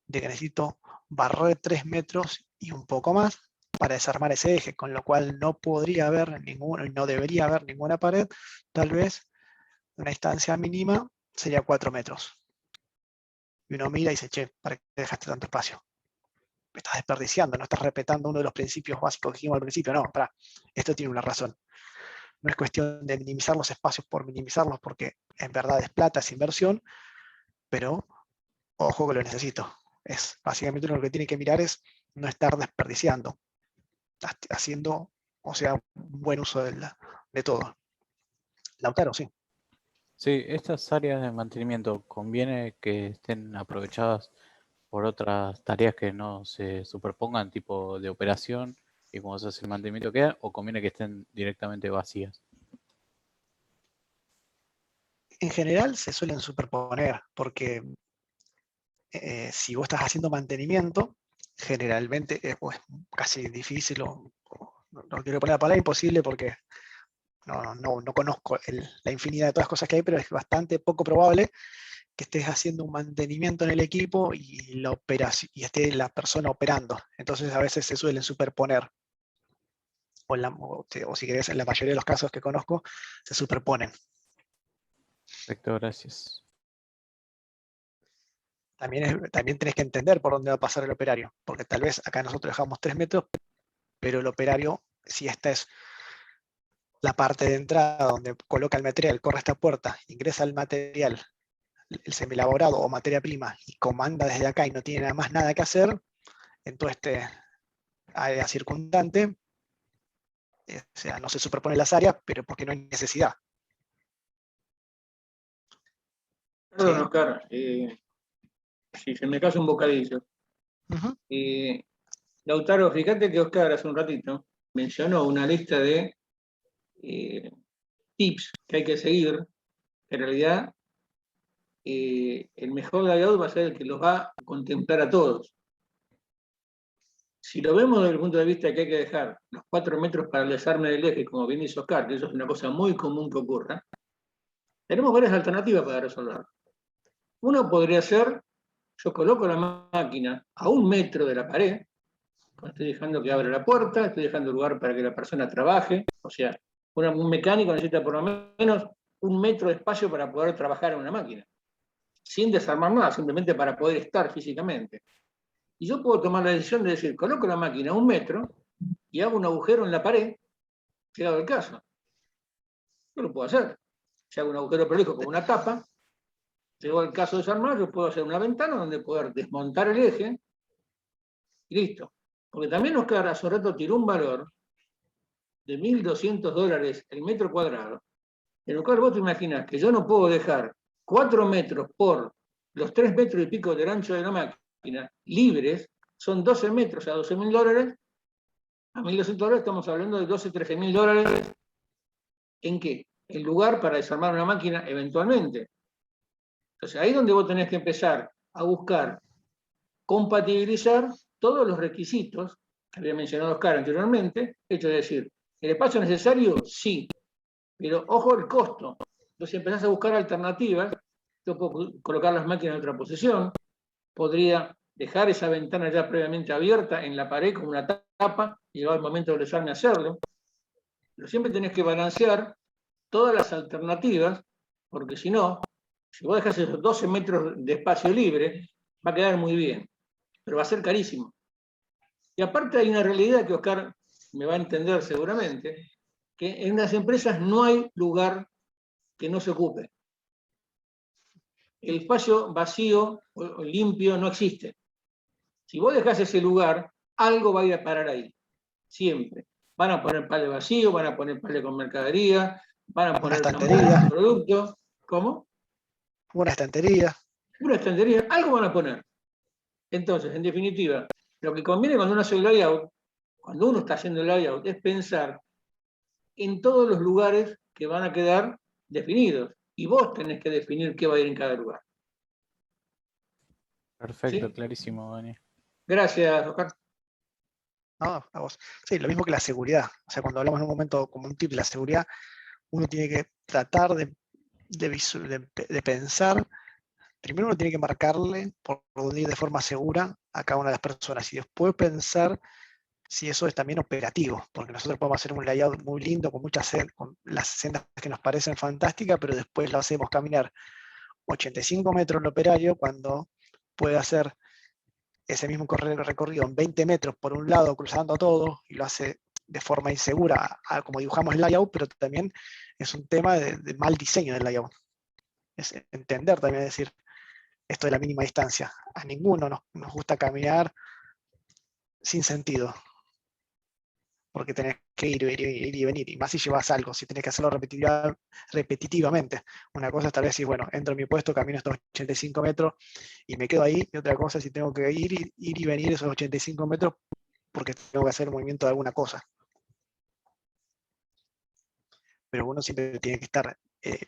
S1: de que necesito barrer 3 metros y un poco más para desarmar ese eje, con lo cual no podría haber ninguno, y no debería haber ninguna pared. Tal vez una distancia mínima sería 4 metros. Y uno mira y dice, che, ¿para qué dejaste tanto espacio? Me estás desperdiciando, no estás respetando uno de los principios básicos que dijimos al principio. No, pará, esto tiene una razón. No es cuestión de minimizar los espacios por minimizarlos, porque en verdad es plata, es inversión, pero ojo que lo necesito. Es básicamente uno lo que tiene que mirar es no estar desperdiciando, haciendo, o sea, un buen uso de todo. Lautaro, sí.
S8: Sí, estas áreas de mantenimiento conviene que estén aprovechadas por otras tareas que no se superpongan, tipo de operación, y cuando se hace el mantenimiento queda, o conviene que estén directamente vacías.
S1: En general se suelen superponer, porque si vos estás haciendo mantenimiento, generalmente es casi difícil, no quiero poner la palabra imposible porque no conozco la infinidad de todas las cosas que hay, pero es bastante poco probable que estés haciendo un mantenimiento en el equipo y esté la persona operando. Entonces a veces se suelen superponer. O si querés, en la mayoría de los casos que conozco, se superponen.
S8: Perfecto, gracias.
S1: También tenés que entender por dónde va a pasar el operario, porque tal vez acá nosotros dejamos 3 metros, pero el operario, si esta es la parte de entrada donde coloca el material, corre esta puerta, ingresa el material, el semielaborado o materia prima, y comanda desde acá y no tiene nada más nada que hacer en todo este área circundante, o sea, no se superponen las áreas, pero porque no hay necesidad.
S6: Perdón,
S1: Sí.
S6: Oscar, si se me cae un bocadillo. Lautaro, fíjate que Oscar hace un ratito mencionó una lista de tips que hay que seguir. En realidad, el mejor layout va a ser el que los va a contemplar a todos. Si lo vemos desde el punto de vista que hay que dejar los 4 metros para el desarme del eje, como bien hizo Oscar, que eso es una cosa muy común que ocurra, tenemos varias alternativas para resolverlo. Uno podría ser, yo coloco la máquina a 1 metro de la pared, estoy dejando que abra la puerta, estoy dejando lugar para que la persona trabaje, o sea, un mecánico necesita por lo menos 1 metro de espacio para poder trabajar en una máquina, sin desarmar nada, simplemente para poder estar físicamente. Y yo puedo tomar la decisión de decir, coloco la máquina a 1 metro y hago un agujero en la pared, llegado el caso. Yo lo puedo hacer. Si hago un agujero prolijo con una tapa, llegó el caso de desarmar, yo puedo hacer una ventana donde poder desmontar el eje y listo. Porque también Oscar hace un rato tiró un valor de $1.200 el metro cuadrado, en lo cual vos te imaginas que yo no puedo dejar 4 metros por los 3 metros y pico del ancho de la máquina libres, son 12 metros a $12.000, a $1.200 estamos hablando de $13.000. ¿En qué? El lugar para desarmar una máquina eventualmente. Entonces ahí es donde vos tenés que empezar a buscar compatibilizar todos los requisitos que había mencionado Oscar anteriormente, esto es decir, ¿el espacio necesario? Sí, pero ojo el costo. Entonces empezás a buscar alternativas, yo puedo colocar las máquinas en otra posición, podría dejar esa ventana ya previamente abierta en la pared con una etapa, llegado el momento de desarme hacerlo, pero siempre tenés que balancear todas las alternativas, porque si no, si vos dejás esos 12 metros de espacio libre, va a quedar muy bien, pero va a ser carísimo. Y aparte hay una realidad que Oscar me va a entender seguramente, que en las empresas no hay lugar que no se ocupe. El espacio vacío o limpio no existe. Si vos dejás ese lugar, algo va a ir a parar ahí, siempre. Van a poner pales vacíos, van a poner pales con mercadería, van a poner
S1: estantería.
S6: productos. ¿Cómo?
S1: Una estantería.
S6: Una estantería, algo van a poner. Entonces, en definitiva, lo que conviene cuando uno hace el layout, cuando uno está haciendo el layout, es pensar en todos los lugares que van a quedar definidos. Y vos tenés que definir qué va a ir en cada lugar.
S8: Perfecto,
S6: ¿Sí?
S8: clarísimo, Dani.
S6: Gracias, Oscar.
S1: No, a vos. Sí, lo mismo que la seguridad. O sea, cuando hablamos en un momento como un tip de la seguridad, uno tiene que tratar de pensar. Primero uno tiene que marcarle por dónde ir de forma segura a cada una de las personas y después pensar si eso es también operativo, porque nosotros podemos hacer un layout muy lindo con con las sendas que nos parecen fantásticas, pero después lo hacemos caminar 85 metros el operario cuando puede hacer ese mismo recorrido en 20 metros por un lado cruzando todo y lo hace de forma insegura como dibujamos el layout, pero también es un tema de mal diseño del layout. Es entender también, decir, esto de la mínima distancia. A ninguno nos gusta caminar sin sentido, porque tenés que ir y venir, y más si llevas algo, si tenés que hacerlo repetitivamente. Una cosa es tal vez si, bueno, entro en mi puesto, camino estos 85 metros y me quedo ahí, y otra cosa es si tengo que ir y venir esos 85 metros porque tengo que hacer el movimiento de alguna cosa. Pero uno siempre tiene que estar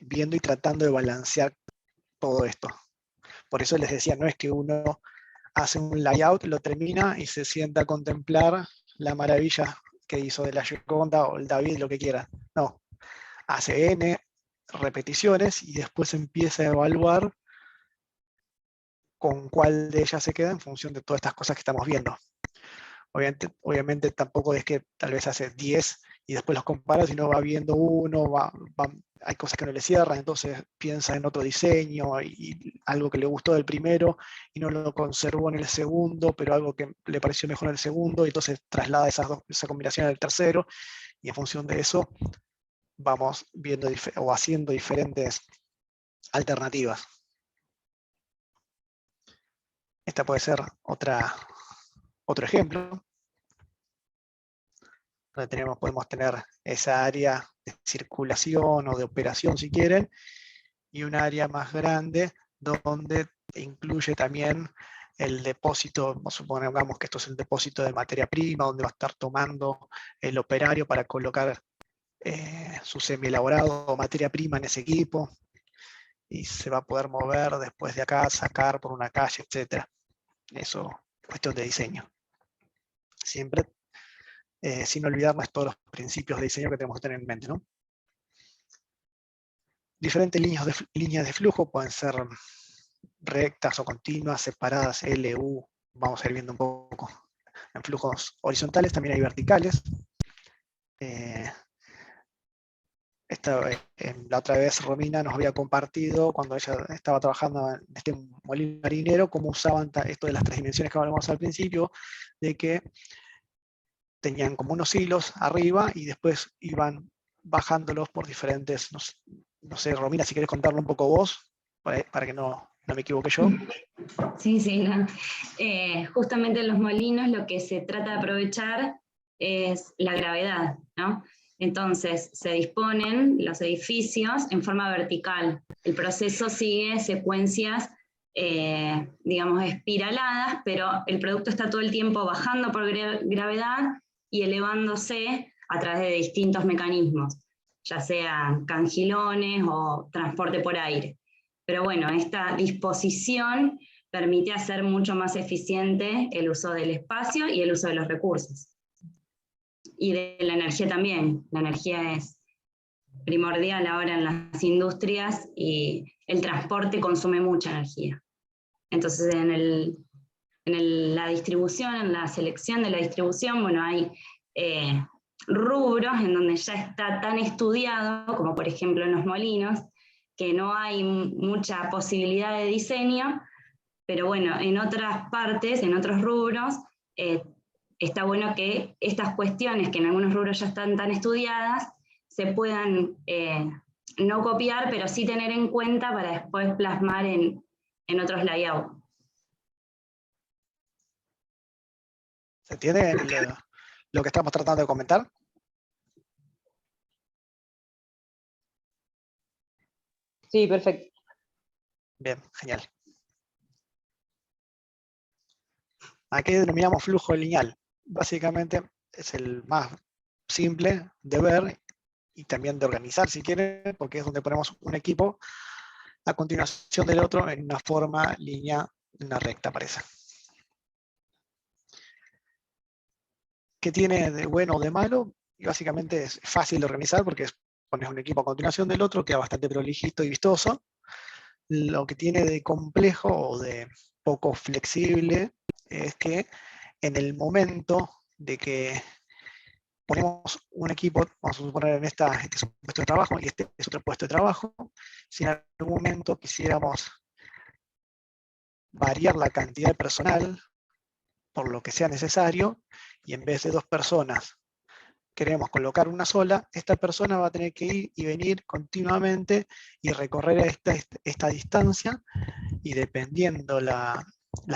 S1: viendo y tratando de balancear todo esto. Por eso les decía, no es que uno hace un layout, lo termina y se sienta a contemplar la maravilla que hizo de la Gioconda o el David, lo que quiera. No, hace N repeticiones y después empieza a evaluar con cuál de ellas se queda en función de todas estas cosas que estamos viendo. Obviamente tampoco es que tal vez hace 10 y después los compara, sino va viendo uno, hay cosas que no le cierran, entonces piensa en otro diseño y algo que le gustó del primero y no lo conservó en el segundo, pero algo que le pareció mejor en el segundo, y entonces traslada esa combinación al tercero, y en función de eso vamos viendo o haciendo diferentes alternativas. Esta puede ser otro ejemplo, donde podemos tener esa área de circulación o de operación, si quieren, y un área más grande donde incluye también el depósito. Supongamos que esto es el depósito de materia prima, donde va a estar tomando el operario para colocar su semi-elaborado o materia prima en ese equipo, y se va a poder mover después de acá, sacar por una calle, etc. Eso es cuestión de diseño. Siempre sin olvidarnos todos los principios de diseño que tenemos que tener en mente, ¿no? Diferentes líneas de flujo pueden ser rectas o continuas, separadas, L, U, vamos a ir viendo un poco. En flujos horizontales también hay verticales. La otra vez Romina nos había compartido, cuando ella estaba trabajando en este molino marinero, cómo usaban esto de las 3 dimensiones que hablamos al principio, de que tenían como unos hilos arriba y después iban bajándolos por diferentes, no sé, Romina, si querés contarlo un poco vos, para que no me equivoque yo.
S9: Sí, no. Justamente en los molinos lo que se trata de aprovechar es la gravedad, ¿no? Entonces se disponen los edificios en forma vertical. El proceso sigue secuencias, digamos, espiraladas, pero el producto está todo el tiempo bajando por gravedad y elevándose a través de distintos mecanismos, ya sean cangilones o transporte por aire. Pero bueno, esta disposición permite hacer mucho más eficiente el uso del espacio y el uso de los recursos. Y de la energía también. La energía es primordial ahora en las industrias y el transporte consume mucha energía. Entonces en el la distribución, en la selección de la distribución, bueno, hay rubros en donde ya está tan estudiado, como por ejemplo en los molinos, que no hay mucha posibilidad de diseño, pero bueno, en otras partes, en otros rubros, está bueno que estas cuestiones que en algunos rubros ya están tan estudiadas, se puedan no copiar, pero sí tener en cuenta para después plasmar en otros layouts.
S1: ¿Se entiende lo que estamos tratando de comentar?
S7: Sí, perfecto.
S1: Bien, genial. ¿A qué denominamos flujo lineal? Básicamente es el más simple de ver y también de organizar, si quieren, porque es donde ponemos un equipo a continuación del otro en una forma lineal, una recta parece. ¿Qué tiene de bueno o de malo? Y básicamente es fácil de organizar porque pones un equipo a continuación del otro, queda bastante prolijito y vistoso. Lo que tiene de complejo o de poco flexible es que en el momento de que ponemos un equipo, vamos a suponer este es un puesto de trabajo y este es otro puesto de trabajo, si en algún momento quisiéramos variar la cantidad de personal por lo que sea necesario, y en vez de 2 personas queremos colocar una sola, esta persona va a tener que ir y venir continuamente y recorrer esta distancia, y dependiendo las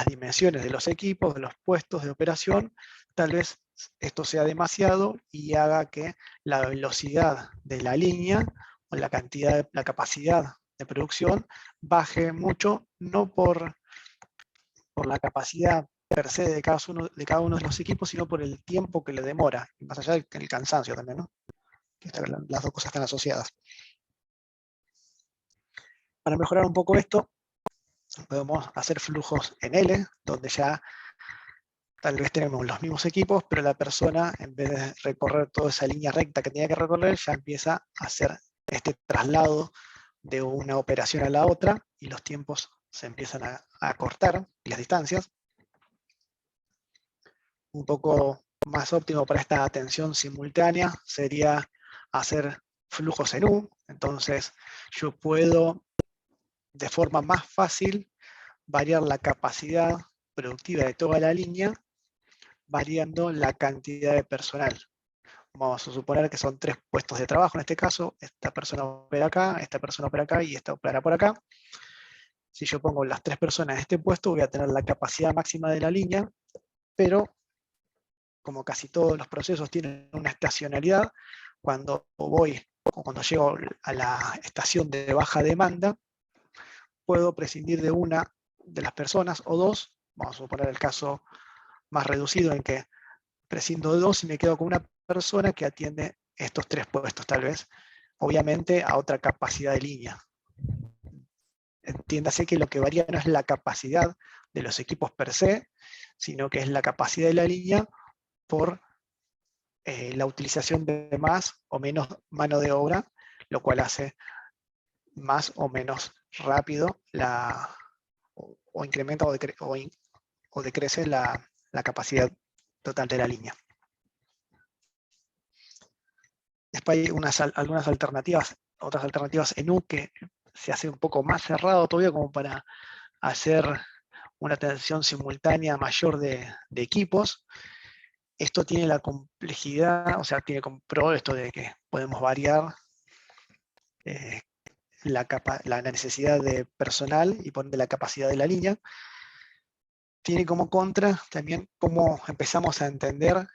S1: dimensiones de los equipos, de los puestos de operación, tal vez esto sea demasiado y haga que la velocidad de la línea o la capacidad de producción baje mucho, no por la capacidad per se de cada uno de los equipos, sino por el tiempo que le demora, y más allá del cansancio también, ¿no? Que las dos cosas están asociadas. Para mejorar un poco esto, podemos hacer flujos en L, donde ya tal vez tenemos los mismos equipos, pero la persona, en vez de recorrer toda esa línea recta que tenía que recorrer, ya empieza a hacer este traslado de una operación a la otra, y los tiempos se empiezan a cortar, y las distancias. Un poco más óptimo para esta atención simultánea sería hacer flujos en U. Entonces yo puedo de forma más fácil variar la capacidad productiva de toda la línea, variando la cantidad de personal. Vamos a suponer que son 3 puestos de trabajo en este caso. Esta persona opera acá, esta persona opera acá y esta opera por acá. Si yo pongo las 3 personas en este puesto, voy a tener la capacidad máxima de la línea, pero como casi todos los procesos tienen una estacionalidad, cuando llego a la estación de baja demanda, puedo prescindir de una de las personas o 2. Vamos a suponer el caso más reducido en que prescindo de 2 y me quedo con una persona que atiende estos 3 puestos, tal vez, obviamente a otra capacidad de línea. Entiéndase que lo que varía no es la capacidad de los equipos per se, sino que es la capacidad de la línea por la utilización de más o menos mano de obra, lo cual hace más o menos rápido o incrementa o decrece la capacidad total de la línea. Después hay algunas alternativas, otras alternativas en U que se hace un poco más cerrado todavía, como para hacer una atención simultánea mayor de equipos. Esto tiene la complejidad, o sea, tiene como pro esto de que podemos variar la necesidad de personal y poner la capacidad de la línea. Tiene como contra también cómo empezamos a entender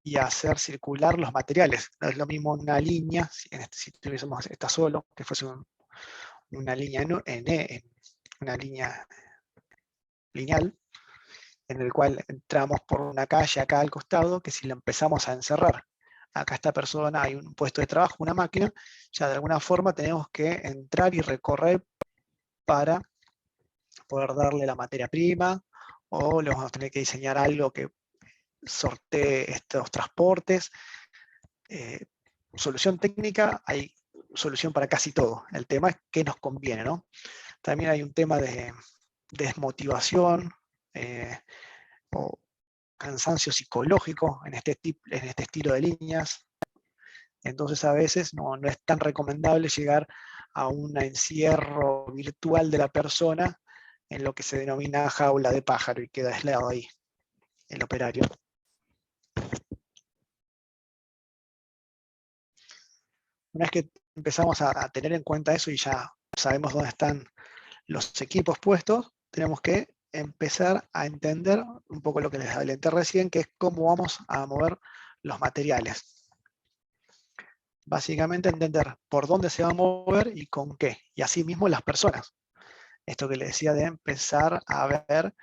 S1: y a hacer circular los materiales. No es lo mismo una línea, si tuviésemos esta solo, que fuese una línea una línea lineal, en el cual entramos por una calle acá al costado, que si la empezamos a encerrar, acá esta persona, hay un puesto de trabajo, una máquina, ya de alguna forma tenemos que entrar y recorrer para poder darle la materia prima, o le vamos a tener que diseñar algo que sortee estos transportes. Solución técnica, hay solución para casi todo. El tema es qué nos conviene, ¿no? También hay un tema de desmotivación, o cansancio psicológico en este estilo de líneas. Entonces a veces no es tan recomendable llegar a un encierro virtual de la persona en lo que se denomina jaula de pájaro y queda aislado ahí el operario. Una vez que empezamos a tener en cuenta eso y ya sabemos dónde están los equipos puestos, tenemos que empezar a entender un poco lo que les adelanté recién, que es cómo vamos a mover los materiales. Básicamente entender por dónde se va a mover y con qué, y así mismo las personas. Esto que les decía de empezar a ver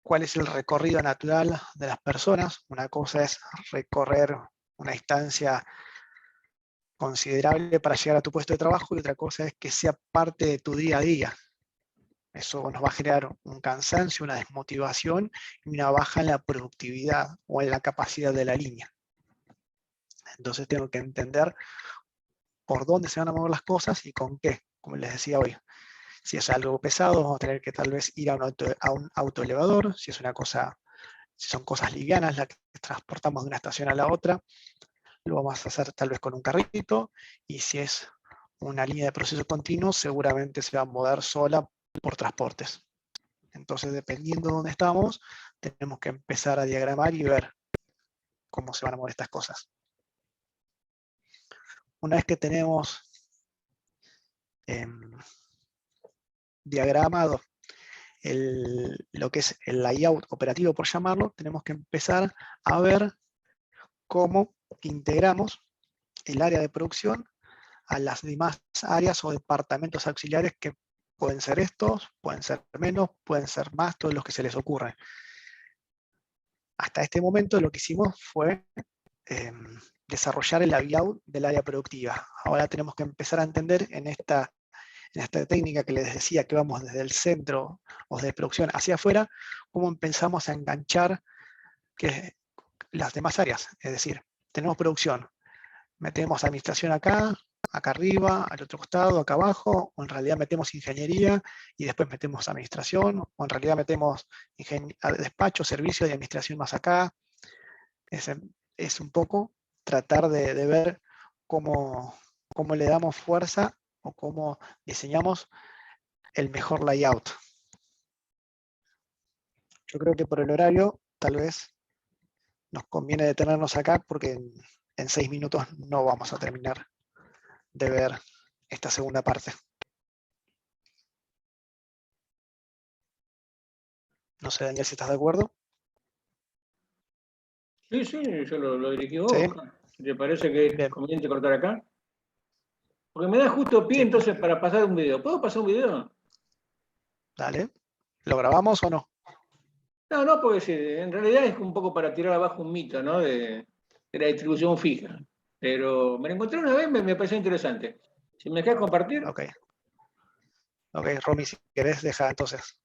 S1: cuál es el recorrido natural de las personas. Una cosa es recorrer una distancia considerable para llegar a tu puesto de trabajo y otra cosa es que sea parte de tu día a día. Eso nos va a generar un cansancio, una desmotivación y una baja en la productividad o en la capacidad de la línea. Entonces tengo que entender por dónde se van a mover las cosas y con qué, como les decía hoy. Si es algo pesado, vamos a tener que tal vez ir a un autoelevador. Si son cosas livianas las que transportamos de una estación a la otra, lo vamos a hacer tal vez con un carrito. Y si es una línea de proceso continuo, seguramente se va a mover sola por transportes. Entonces, dependiendo de dónde estamos, tenemos que empezar a diagramar y ver cómo se van a mover estas cosas. Una vez que tenemos diagramado lo que es el layout operativo, por llamarlo, tenemos que empezar a ver cómo integramos el área de producción a las demás áreas o departamentos auxiliares que pueden ser estos, pueden ser menos, pueden ser más, todos los que se les ocurre. Hasta este momento lo que hicimos fue desarrollar el layout del área productiva. Ahora tenemos que empezar a entender en esta técnica que les decía que vamos desde el centro o de producción hacia afuera, cómo empezamos a enganchar las demás áreas. Es decir, tenemos producción, metemos administración acá arriba, al otro costado, acá abajo, o en realidad metemos ingeniería y después metemos administración, o en realidad metemos despacho, servicio y administración más acá. Es un poco tratar de ver cómo le damos fuerza o cómo diseñamos el mejor layout. Yo creo que por el horario, tal vez nos conviene detenernos acá porque en 6 minutos no vamos a terminar de ver esta segunda parte. No sé, Daniel, si estás de acuerdo.
S6: Sí, yo lo dirigí a vos.
S1: ¿Sí?
S6: ¿Te parece que es
S1: Bien.
S6: conveniente cortar acá? Porque me da justo pie
S1: Sí.
S6: entonces para pasar un video. ¿Puedo pasar un video?
S1: Dale. ¿Lo grabamos o no?
S6: No, porque sí, en realidad es un poco para tirar abajo un mito, ¿no? De la distribución fija. Pero me lo encontré una vez, me pareció interesante. Si me dejas compartir.
S1: Ok, Romy, si querés, deja entonces.